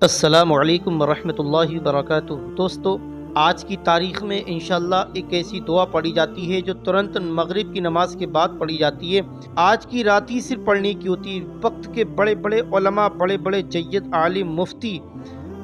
अस्सलामु अलैकुम वरहमतुल्लाहि वबरकातुहू। दोस्तों, आज की तारीख़ में इंशाअल्लाह एक ऐसी दुआ पढ़ी जाती है जो तुरंत मगरिब की नमाज के बाद पढ़ी जाती है। आज की रात ही सिर्फ पढ़ने की होती है। वक्त के बड़े बड़े उलमा, बड़े बड़े जय्यद आलिम, मुफ्ती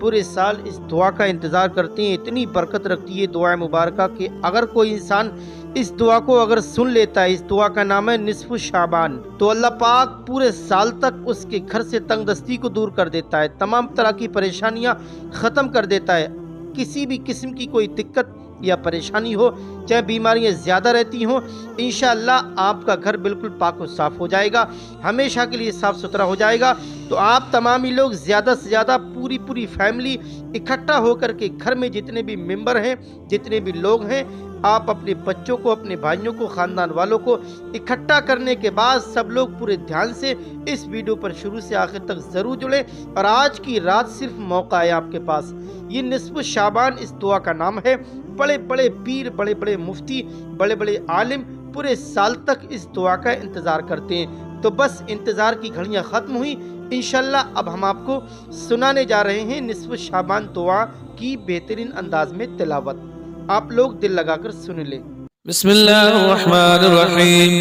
पूरे साल इस दुआ का इंतज़ार करते हैं। इतनी बरकत रखती है दुआ मुबारक कि अगर कोई इंसान इस दुआ को अगर सुन लेता है, इस दुआ का नाम है निस्फ़ शाबान, तो अल्लाह पाक पूरे साल तक उसके घर से तंगदस्ती को दूर कर देता है, तमाम तरह की परेशानियां ख़त्म कर देता है। किसी भी किस्म की कोई दिक्कत या परेशानी हो, चाहे बीमारियां ज़्यादा रहती हों, इंशाअल्लाह आपका घर बिल्कुल पाक व साफ़ हो जाएगा, हमेशा के लिए साफ़ सुथरा हो जाएगा। तो आप तमाम ही लोग ज़्यादा से ज़्यादा पूरी फैमिली इकट्ठा होकर के घर में जितने भी मेंबर हैं, जितने भी लोग हैं, आप अपने बच्चों को, अपने भाइयों को, ख़ानदान वालों को इकट्ठा करने के बाद सब लोग पूरे ध्यान से इस वीडियो पर शुरू से आखिर तक ज़रूर जुड़ें। और आज की रात सिर्फ मौका है आपके पास। ये निस्फ़ शाबान इस दुआ का नाम है। बड़े बड़े पीर, बड़े बड़े मुफ्ती, बड़े बड़े आलिम पूरे साल तक इस दुआ का इंतज़ार करते हैं। तो बस इंतज़ार की घड़ियाँ ख़त्म हुई। इंशाअल्लाह अब हम आपको सुनाने जा रहे हैं निस्फ़ शाबान दुआ की बेहतरीन अंदाज में तिलावत। आप लोग दिल लगाकर सुन लें। बिस्मिल्लाहिर्रहमानिर्रहीम।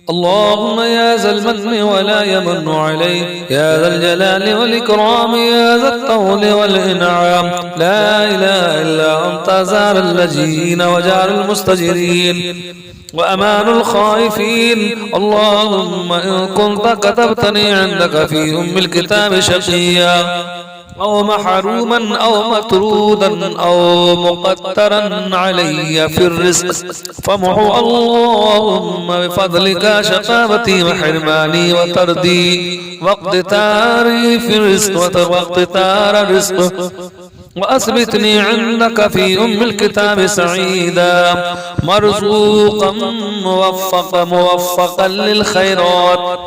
अल्लाहुम्मा या ज़ल मन्नि व ला यमन्नु अलैहि या ज़ल जलाली वल इकराम या ज़ल तौली वल इनआम ला इलाहा इल्ला अंता ज़ारल लजीन व जारल मुस्तजिरीन व अमानुल खाइफीन। अल्लाहुम्मा इन कुन्ता कतबतनी इंदक फी उम्मिल किताब शक़िय्या أو محروما أو مطرودا أو مقترا علي في الرزق فمحو اللهم بفضلك شقاوتي وحرماني وطردي واقتتاري في الرزق واقتتار الرزق وأثبتني عندك في أم الكتاب سعيدا مرزوقا موفقا للخيرات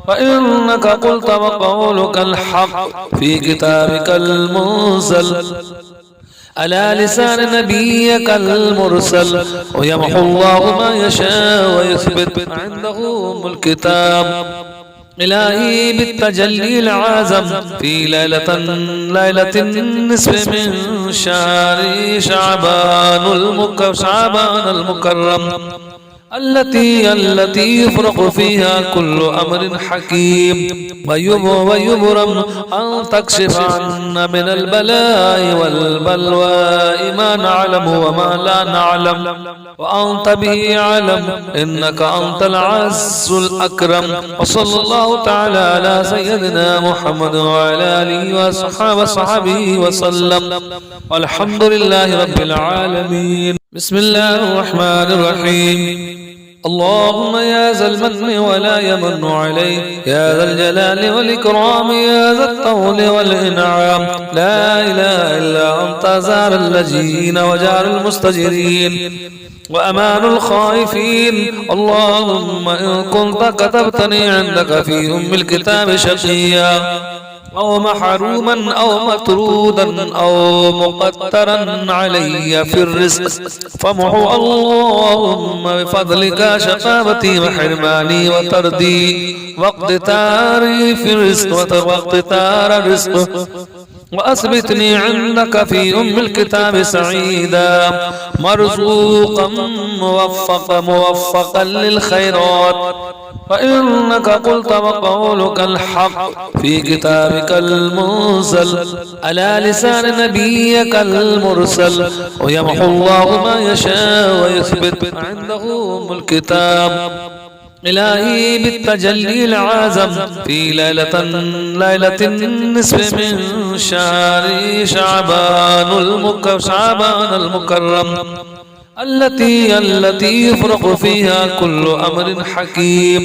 فإنك قلت وقولك الحق في كتابك المنزل على لسان نبيك المرسل ويمحو الله ما يشاء ويثبت عنده أم الكتاب. إلهي بالتجلي العازم في ليلة النصف من شهر شعبان المكرم التي يفرق فيها كل أمر حكيم ويبرم أن تكشف عنا من البلاء والبلوى ما نعلم وما لا نعلم وأنت به علم إنك أنت العز الأكرم. وصلى الله تعالى على سيدنا محمد وعلى آله وصحبه وسلم والحمد لله رب العالمين. بسم الله الرحمن الرحيم. اللهم يا ذا المن ولا يمن عليه يا ذا الجلال والإكرام يا ذا الطول والإنعام لا إله إلا أنت زار اللجين وجار المستجرين وأمان الخائفين. اللهم إن كنت كتبتني عندك في أم الكتاب شقيا أو محروما أو مطرودا أو مقترا علي في الرزق فمحو اللهم بفضلك شقاوتي وحرماني وطردي واقتتاري في الرزق واقتتار الرزق وأثبتني عندك في أم الكتاب سعيدا مرزوقا موفقا للخيرات فإنك قلت وقولك الحق في كتابك المنزل على لسان نبيك المرسل ويمحو الله ما يشاء ويثبت عنده أم الكتاب. إلهي بالتجلي العازم في ليلة النصف من شهر شعبان المكرم التي يفرق فيها كل أمر حكيم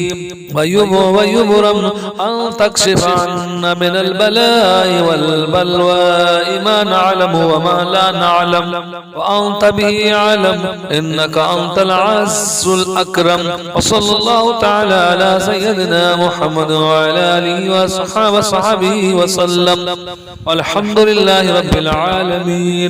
ويبرم أن تكشف عنا من البلاء والبلوى ما نعلم وما لا نعلم وأنت به علم إنك أنت العز الأكرم. وصلى الله تعالى على سيدنا محمد وعلى آله وصحبه وسلم والحمد لله رب العالمين.